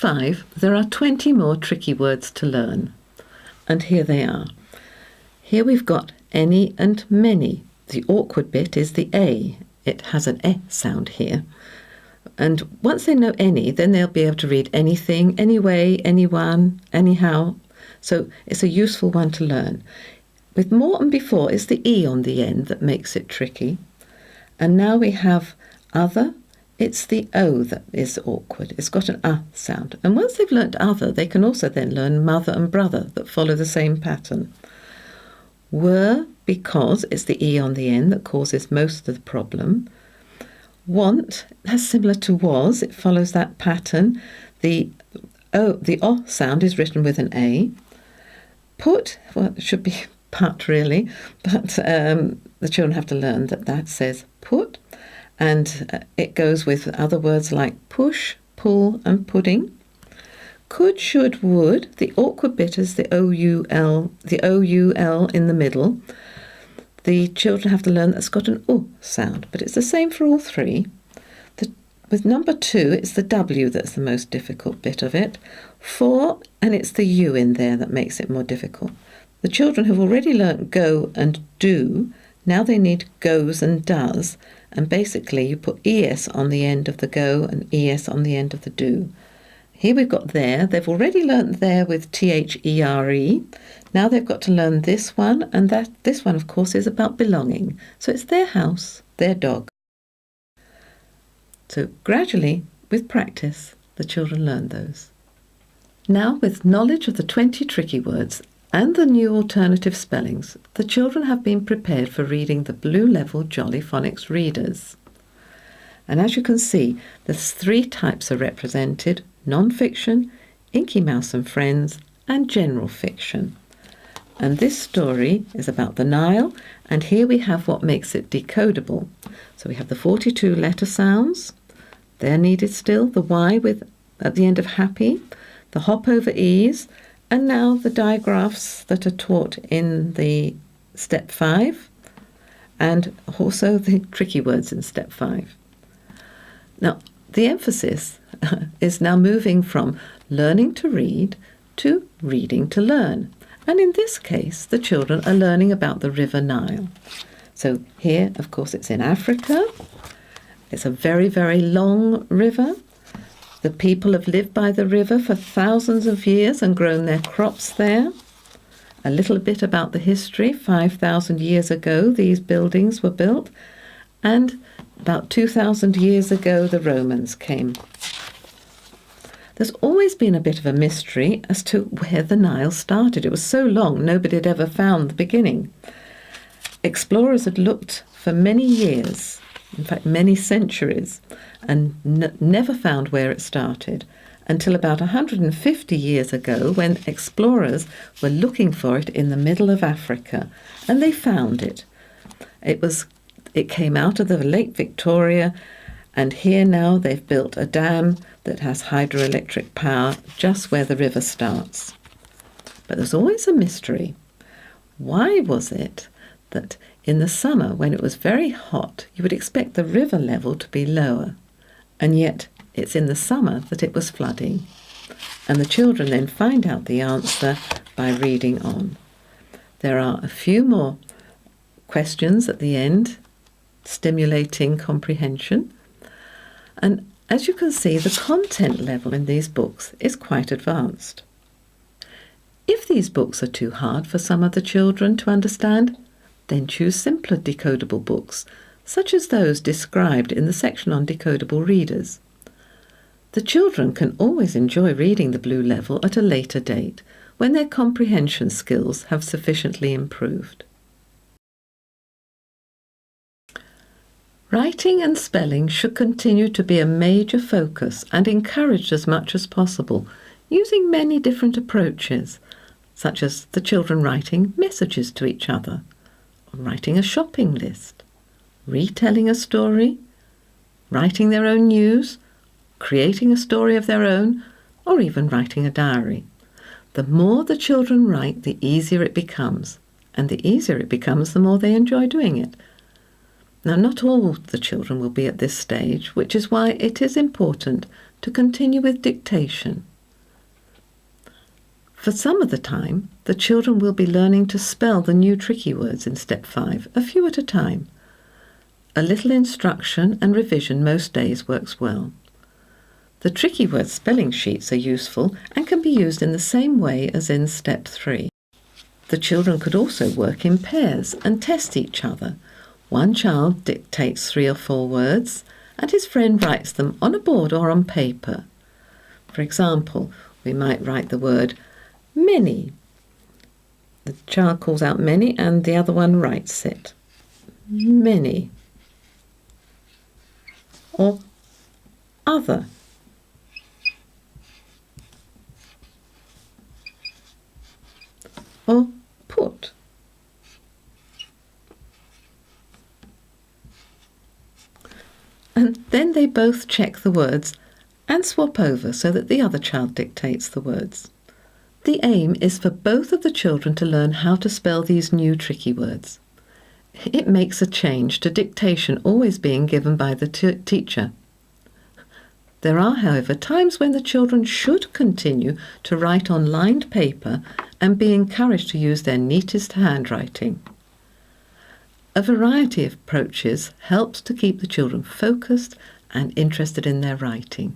5, there are 20 more tricky words to learn. And here they are. Here we've got any and many. The awkward bit is the A. It has an E sound here. And once they know any, then they'll be able to read anything, anyway, anyone, anyhow. So it's a useful one to learn. With more and before, it's the E on the end that makes it tricky. And now we have other. It's the O that is awkward. It's got an A sound. And once they've learnt other, they can also then learn mother and brother that follow the same pattern. Were, because it's the E on the end that causes most of the problem. Want, that's similar to was. It follows that pattern. The O sound is written with an A. Put, well, it should be put really, but the children have to learn that says put. And it goes with other words like push, pull and pudding. Could, should, would. The awkward bit is the O-U-L in the middle. The children have to learn that's got an U sound, but it's the same for all three. With number 2, it's the W that's the most difficult bit of it. For, and it's the U in there that makes it more difficult. The children have already learnt go and do. Now they need goes and does. And basically you put ES on the end of the go and ES on the end of the do. Here we've got there. They've already learnt there with THERE. Now they've got to learn this one, and this one, of course, is about belonging. So it's their house, their dog. So gradually, with practice, the children learn those. Now, with knowledge of the 20 tricky words and the new alternative spellings, the children have been prepared for reading the Blue Level Jolly Phonics readers. And as you can see, there's 3 types are represented: non-fiction, Inky Mouse and Friends, and general fiction. And this story is about the Nile, and here we have what makes it decodable. So we have the 42 letter sounds. They're needed still. The Y with at the end of happy, the hop over E's, and now the digraphs that are taught in the step 5, and also the tricky words in step 5. Now, the emphasis is now moving from learning to read to reading to learn. And in this case, the children are learning about the River Nile. So here, of course, it's in Africa. It's a very, very long river. The people have lived by the river for thousands of years and grown their crops there. A little bit about the history. 5,000 years ago, these buildings were built. And about 2,000 years ago, the Romans came. There's always been a bit of a mystery as to where the Nile started. It was so long, nobody had ever found the beginning. Explorers had looked for many years, in fact many centuries, and never found where it started until about 150 years ago, when explorers were looking for it in the middle of Africa, and they found it. It came out of the Lake Victoria, and here now they've built a dam that has hydroelectric power just where the river starts. But there's always a mystery. Why was it that in the summer, when it was very hot, you would expect the river level to be lower, and yet it's in the summer that it was flooding? And the children then find out the answer by reading on. There are a few more questions at the end, stimulating comprehension. And as you can see, the content level in these books is quite advanced. If these books are too hard for some of the children to understand, then choose simpler decodable books, such as those described in the section on decodable readers. The children can always enjoy reading the Blue Level at a later date, when their comprehension skills have sufficiently improved. Writing and spelling should continue to be a major focus and encouraged as much as possible, using many different approaches, such as the children writing messages to each other, writing a shopping list, retelling a story, writing their own news, creating a story of their own, or even writing a diary. The more the children write, the easier it becomes, and the easier it becomes, the more they enjoy doing it. Now, not all the children will be at this stage, which is why it is important to continue with dictation For some of the time, the children will be learning to spell the new tricky words in Step 5, a few at a time. A little instruction and revision most days works well. The tricky word spelling sheets are useful and can be used in the same way as in Step 3. The children could also work in pairs and test each other. One child dictates 3 or 4 words and his friend writes them on a board or on paper. For example, we might write the word many. The child calls out many and the other one writes it. Many. Or other. Or put. And then they both check the words and swap over so that the other child dictates the words. The aim is for both of the children to learn how to spell these new tricky words. It makes a change to dictation always being given by the teacher. There are, however, times when the children should continue to write on lined paper and be encouraged to use their neatest handwriting. A variety of approaches helps to keep the children focused and interested in their writing.